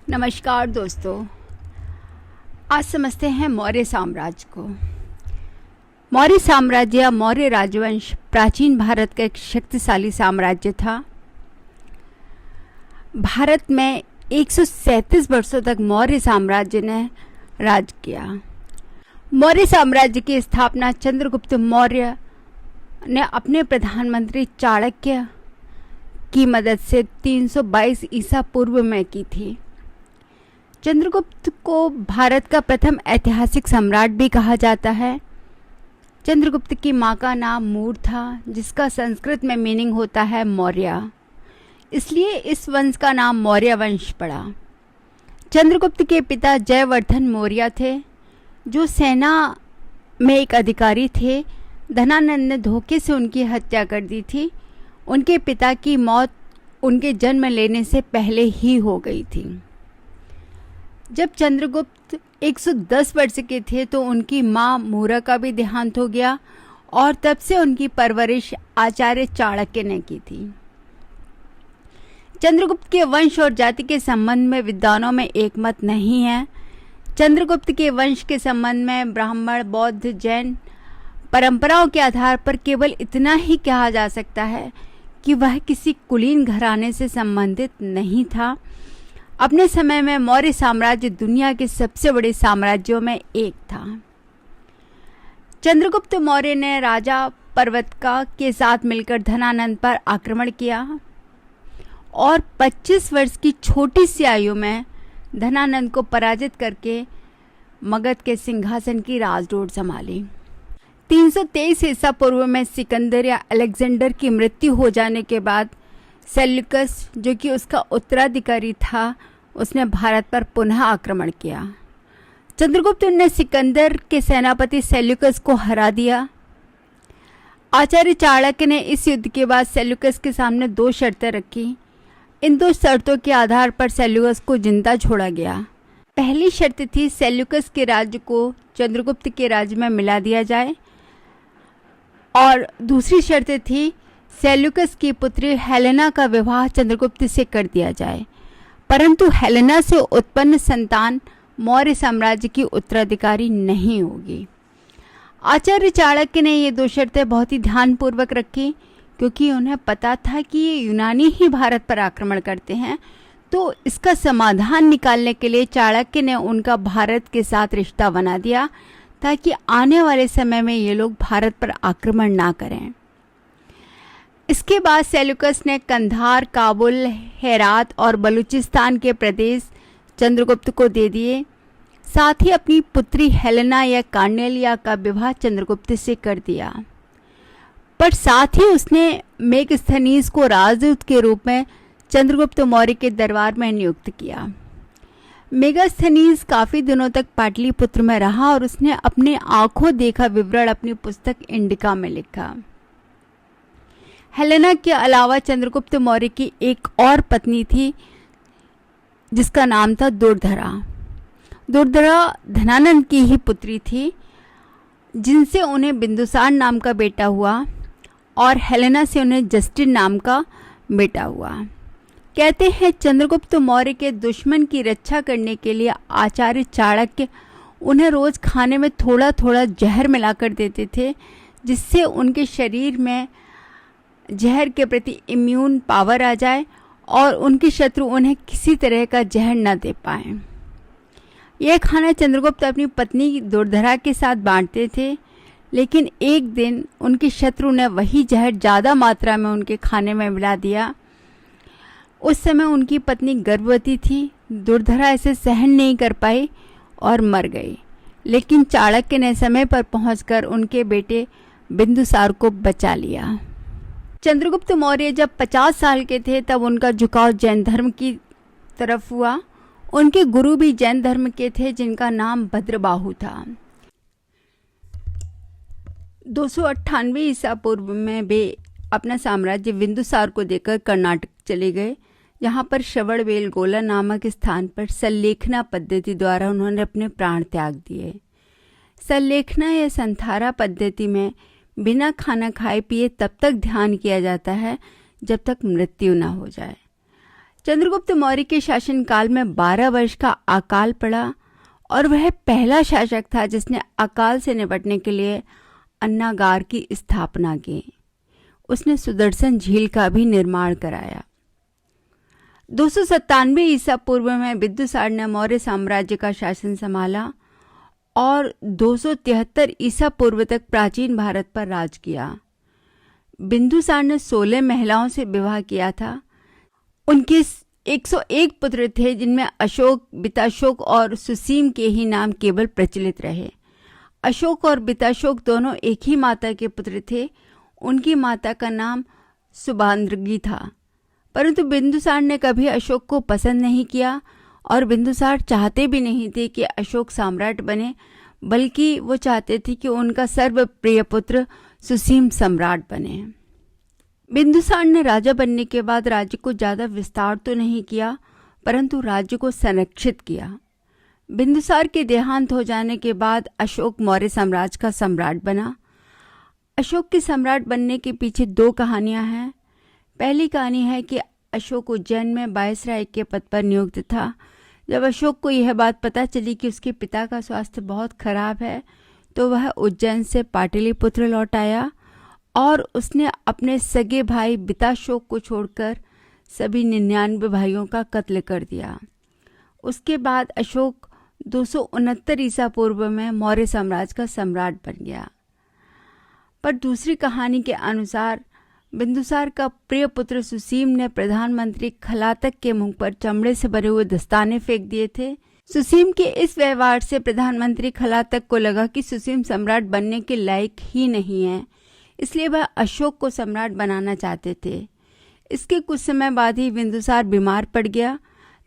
नमस्कार दोस्तों, आज समझते हैं मौर्य साम्राज्य को। मौर्य साम्राज्य या मौर्य राजवंश प्राचीन भारत का एक शक्तिशाली साम्राज्य था। भारत में 137 वर्षों तक मौर्य साम्राज्य ने राज किया। मौर्य साम्राज्य की स्थापना चंद्रगुप्त मौर्य ने अपने प्रधानमंत्री चाणक्य की मदद से 322 ईसा पूर्व में की थी। चंद्रगुप्त को भारत का प्रथम ऐतिहासिक सम्राट भी कहा जाता है। चंद्रगुप्त की मां का नाम मूर था, जिसका संस्कृत में मीनिंग होता है मौर्य, इसलिए इस वंश का नाम मौर्य वंश पड़ा। चंद्रगुप्त के पिता जयवर्धन मौर्य थे, जो सेना में एक अधिकारी थे। धनानंद ने धोखे से उनकी हत्या कर दी थी। उनके पिता की मौत उनके जन्म लेने से पहले ही हो गई थी। जब चंद्रगुप्त 110 वर्ष के थे तो उनकी मां मूरा का भी देहांत हो गया और तब से उनकी परवरिश आचार्य चाणक्य ने की थी। चंद्रगुप्त के वंश और जाति के संबंध में विद्वानों में एक मत नहीं है। चंद्रगुप्त के वंश के संबंध में ब्राह्मण, बौद्ध, जैन परंपराओं के आधार पर केवल इतना ही कहा जा सकता है कि वह किसी कुलीन घराने से संबंधित नहीं था। अपने समय में मौर्य साम्राज्य दुनिया के सबसे बड़े साम्राज्यों में एक था। चंद्रगुप्त मौर्य ने राजा पर्वतका के साथ मिलकर धनानंद पर आक्रमण किया और 25 वर्ष की छोटी सी आयु में धनानंद को पराजित करके मगध के सिंहासन की राजदूत संभाली। 323 ईसा पूर्व में सिकंदर या अलेक्जेंडर की मृत्यु हो जाने के बाद सेल्यूकस, जो कि उसका उत्तराधिकारी था, उसने भारत पर पुनः आक्रमण किया। चंद्रगुप्त ने सिकंदर के सेनापति सेल्यूकस को हरा दिया। आचार्य चाणक्य ने इस युद्ध के बाद सेल्यूकस के सामने 2 शर्तें रखी। इन 2 शर्तों के आधार पर सेल्यूकस को जिंदा छोड़ा गया। पहली शर्त थी सेल्यूकस के राज्य को चंद्रगुप्त के राज्य में मिला दिया जाए और दूसरी शर्त थी सेल्यूकस की पुत्री हेलेना का विवाह चंद्रगुप्त से कर दिया जाए, परंतु हेलेना से उत्पन्न संतान मौर्य साम्राज्य की उत्तराधिकारी नहीं होगी। आचार्य चाणक्य ने ये 2 शर्तें बहुत ही ध्यानपूर्वक रखी, क्योंकि उन्हें पता था कि ये यूनानी ही भारत पर आक्रमण करते हैं। तो इसका समाधान निकालने के लिए चाणक्य ने उनका भारत के साथ रिश्ता बना दिया, ताकि आने वाले समय में ये लोग भारत पर आक्रमण ना करें। इसके बाद सेल्यूकस ने कंधार, काबुल, हेरात और बलूचिस्तान के प्रदेश चंद्रगुप्त को दे दिए। साथ ही अपनी पुत्री हेलेना या कार्नेलिया का विवाह चंद्रगुप्त से कर दिया। पर साथ ही उसने मेगस्थनीज को राजदूत के रूप में चंद्रगुप्त मौर्य के दरबार में नियुक्त किया। मेगस्थनीज काफ़ी दिनों तक पाटलिपुत्र में रहा और उसने अपने आंखों देखा विवरण अपनी पुस्तक इंडिका में लिखा। हेलेना के अलावा चंद्रगुप्त मौर्य की एक और पत्नी थी, जिसका नाम था दुर्धरा। दुर्धरा धनानंद की ही पुत्री थी, जिनसे उन्हें बिंदुसार नाम का बेटा हुआ और हेलेना से उन्हें जस्टिन नाम का बेटा हुआ। कहते हैं चंद्रगुप्त मौर्य के दुश्मन की रक्षा करने के लिए आचार्य चाणक्य उन्हें रोज खाने में थोड़ा थोड़ा जहर मिलाकर देते थे, जिससे उनके शरीर में जहर के प्रति इम्यून पावर आ जाए और उनके शत्रु उन्हें किसी तरह का जहर न दे पाए। यह खाना चंद्रगुप्त अपनी पत्नी दुर्धरा के साथ बांटते थे, लेकिन एक दिन उनके शत्रु ने वही जहर ज़्यादा मात्रा में उनके खाने में मिला दिया। उस समय उनकी पत्नी गर्भवती थी। दुर्धरा इसे सहन नहीं कर पाई और मर गई, लेकिन चाणक्य ने समय पर पहुंचकर उनके बेटे बिंदुसार को बचा लिया। चंद्रगुप्त मौर्य जब 50 साल के थे तब उनका झुकाव जैन धर्म की तरफ हुआ। उनके गुरु भी जैन धर्म के थे, जिनका नाम भद्रबाहु था। 298 ईसा पूर्व में वे अपना साम्राज्य बिंदुसार को देकर कर्नाटक चले गए, जहाँ पर श्रवणबेलगोला नामक स्थान पर सल्लेखना पद्धति द्वारा उन्होंने अपने प्राण त्याग दिए। सल्लेखना या संथारा पद्धति में बिना खाना खाए पिए तब तक ध्यान किया जाता है जब तक मृत्यु न हो जाए। चंद्रगुप्त मौर्य के शासनकाल में 12 वर्ष का अकाल पड़ा और वह पहला शासक था जिसने अकाल से निपटने के लिए अन्नागार की स्थापना की। उसने सुदर्शन झील का भी निर्माण कराया। 297 ईसा पूर्व में बिंदुसार ने मौर्य साम्राज्य का शासन संभाला और 273 ईसा पूर्व तक प्राचीन भारत पर राज किया। बिंदुसार ने 16 महिलाओं से विवाह किया था। उनके 101 पुत्र थे, जिनमें अशोक, बिताशोक और सुसीम के ही नाम केवल प्रचलित रहे। अशोक और बिताशोक दोनों एक ही माता के पुत्र थे। उनकी माता का नाम सुबान्द्रगी था, परंतु बिंदुसार ने कभी अशोक को पसंद नहीं किया और बिंदुसार चाहते भी नहीं थे कि अशोक सम्राट बने, बल्कि वो चाहते थे कि उनका सर्वप्रिय पुत्र सुसीम सम्राट बने। बिंदुसार ने राजा बनने के बाद राज्य को ज़्यादा विस्तार तो नहीं किया, परंतु राज्य को संरक्षित किया। बिंदुसार के देहांत हो जाने के बाद अशोक मौर्य साम्राज्य का सम्राट बना। अशोक के सम्राट बनने के पीछे 2 कहानियां हैं। पहली कहानी है कि अशोक उज्जैन में वायसराय के पद पर नियुक्त था। जब अशोक को यह बात पता चली कि उसके पिता का स्वास्थ्य बहुत खराब है, तो वह उज्जैन से पाटलिपुत्र लौट आया और उसने अपने सगे भाई बिताशोक को छोड़कर सभी 99 भाइयों का कत्ल कर दिया। उसके बाद अशोक 269 ईसा पूर्व में मौर्य साम्राज्य का सम्राट बन गया। पर दूसरी कहानी के अनुसार बिंदुसार का प्रिय पुत्र सुसीम ने प्रधानमंत्री खलातक के मुंह पर चमड़े से भरे हुए दस्ताने फेंक दिए थे। सुसीम के इस व्यवहार से प्रधानमंत्री खलातक को लगा कि सुसीम सम्राट बनने के लायक ही नहीं है, इसलिए वह अशोक को सम्राट बनाना चाहते थे। इसके कुछ समय बाद ही बिंदुसार बीमार पड़ गया।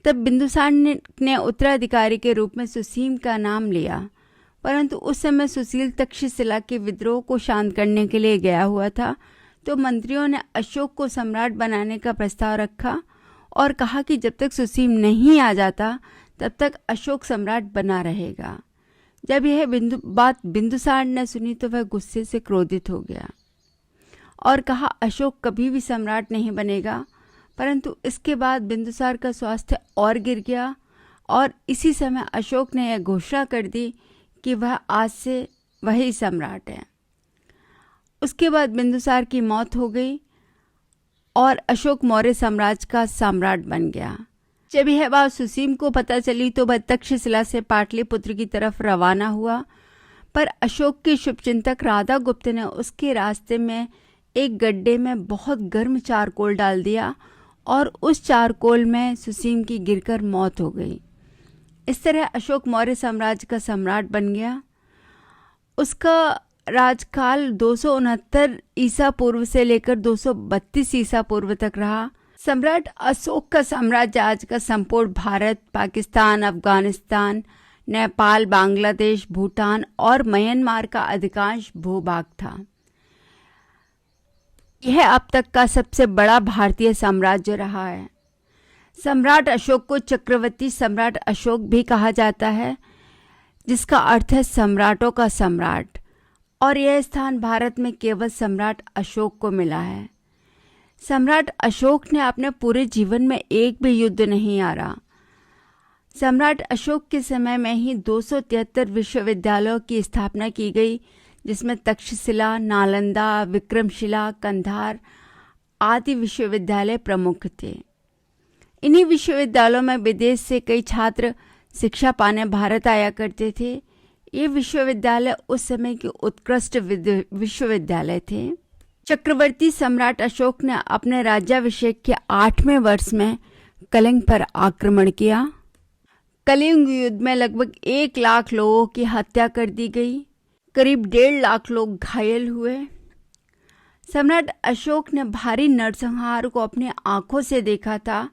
तब बिंदुसार ने उत्तराधिकारी के रूप में सुसीम का नाम लिया, परंतु उस समय सुशील तक्षशिला के विद्रोह को शांत करने के लिए गया हुआ था। तो मंत्रियों ने अशोक को सम्राट बनाने का प्रस्ताव रखा और कहा कि जब तक सुसीम नहीं आ जाता तब तक अशोक सम्राट बना रहेगा। जब यह बात बिंदुसार ने सुनी तो वह गुस्से से क्रोधित हो गया और कहा अशोक कभी भी सम्राट नहीं बनेगा। परंतु इसके बाद बिंदुसार का स्वास्थ्य और गिर गया और इसी समय अशोक ने यह घोषणा कर दी कि वह आज से वही सम्राट है। उसके बाद बिंदुसार की मौत हो गई और अशोक मौर्य साम्राज्य का सम्राट बन गया। जब यह बात सुसीम को पता चली तो वह तक्षशिला से पाटलिपुत्र की तरफ रवाना हुआ, पर अशोक के शुभचिंतक राधागुप्त ने उसके रास्ते में एक गड्ढे में बहुत गर्म चारकोल डाल दिया और उस चारकोल में सुसीम की गिरकर मौत हो गई। इस तरह अशोक मौर्य साम्राज्य का सम्राट बन गया। उसका राजकाल 269 ईसा पूर्व से लेकर 232 ईसा पूर्व तक रहा। सम्राट अशोक का साम्राज्य आज का संपूर्ण भारत, पाकिस्तान, अफगानिस्तान, नेपाल, बांग्लादेश, भूटान और म्यांमार का अधिकांश भूभाग था। यह अब तक का सबसे बड़ा भारतीय साम्राज्य रहा है। सम्राट अशोक को चक्रवर्ती सम्राट अशोक भी कहा जाता है, जिसका अर्थ है सम्राटों का सम्राट, और यह स्थान भारत में केवल सम्राट अशोक को मिला है। सम्राट अशोक ने अपने पूरे जीवन में एक भी युद्ध नहीं हारा। सम्राट अशोक के समय में ही 273 विश्वविद्यालयों की स्थापना की गई, जिसमें तक्षशिला, नालंदा, विक्रमशिला, कंधार आदि विश्वविद्यालय प्रमुख थे। इन्हीं विश्वविद्यालयों में विदेश से कई छात्र शिक्षा पाने भारत आया करते थे। ये विश्वविद्यालय उस समय के उत्कृष्ट विश्वविद्यालय थे। चक्रवर्ती सम्राट अशोक ने अपने राज्याभिषेक के 8वें वर्ष में कलिंग पर आक्रमण किया। कलिंग युद्ध में लगभग 1 लाख लोगों की हत्या कर दी गई। करीब 1.5 लाख लोग घायल हुए। सम्राट अशोक ने भारी नरसंहार को अपनी आंखों से देखा था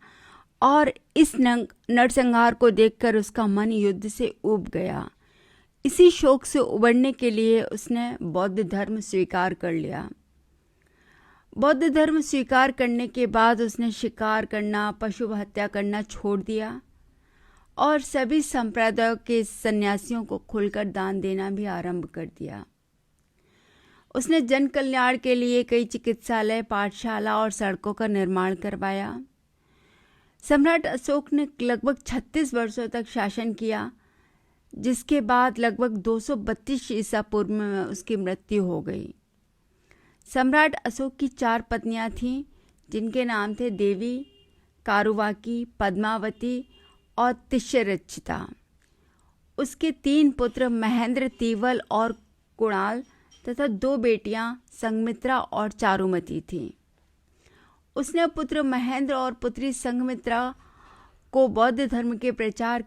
और इस नरसंहार को देखकर उसका मन युद्ध से ऊब गया। इसी शोक से उबरने के लिए उसने बौद्ध धर्म स्वीकार कर लिया। बौद्ध धर्म स्वीकार करने के बाद उसने शिकार करना, पशु हत्या करना छोड़ दिया और सभी संप्रदायों के सन्यासियों को खुलकर दान देना भी आरंभ कर दिया। उसने जन कल्याण के लिए कई चिकित्सालय, पाठशाला और सड़कों का निर्माण करवाया। सम्राट अशोक ने लगभग 36 वर्षों तक शासन किया, जिसके बाद लगभग 232 ईसा पूर्व में उसकी मृत्यु हो गई। सम्राट अशोक की 4 पत्नियां थीं, जिनके नाम थे देवी, कारुवाकी, पद्मावती और तिष्यरक्षिता। उसके 3 पुत्र महेंद्र, तीवल और कुणाल तथा 2 बेटियां संघमित्रा और चारुमती थीं। उसने पुत्र महेंद्र और पुत्री संघमित्रा को बौद्ध धर्म के प्रचार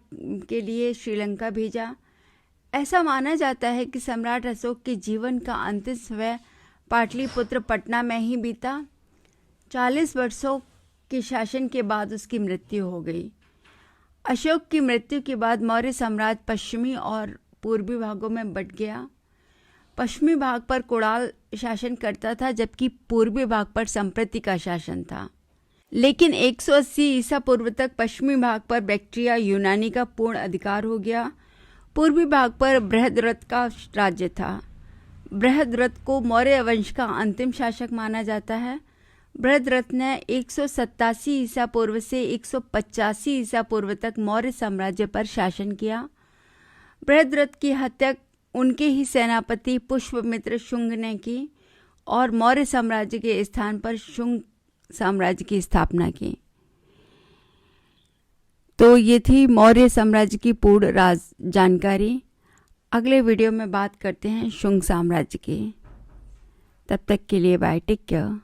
के लिए श्रीलंका भेजा। ऐसा माना जाता है कि सम्राट अशोक के जीवन का अंतिम समय पाटलिपुत्र पटना में ही बीता। 40 वर्षों के शासन के बाद उसकी मृत्यु हो गई। अशोक की मृत्यु के बाद मौर्य साम्राज्य पश्चिमी और पूर्वी भागों में बंट गया। पश्चिमी भाग पर कुणाल शासन करता था, जबकि पूर्वी भाग पर संप्रति का शासन था। लेकिन 180 ईसा पूर्व तक पश्चिमी भाग पर बैक्ट्रिया यूनानी का पूर्ण अधिकार हो गया। पूर्वी भाग पर बृहद्रथ का राज्य था। बृहद्रथ को मौर्य वंश का अंतिम शासक माना जाता है। बृहद्रथ ने 187 ईसा पूर्व से 185 ईसा पूर्व तक मौर्य साम्राज्य पर शासन किया। बृहद्रथ की हत्या उनके ही सेनापति पुष्यमित्र शुंग ने की और मौर्य साम्राज्य के स्थान पर शुंग साम्राज्य की स्थापना की। तो ये थी मौर्य साम्राज्य की पूर्ण जानकारी। अगले वीडियो में बात करते हैं शुंग साम्राज्य की। तब तक के लिए बाय, टेक केयर।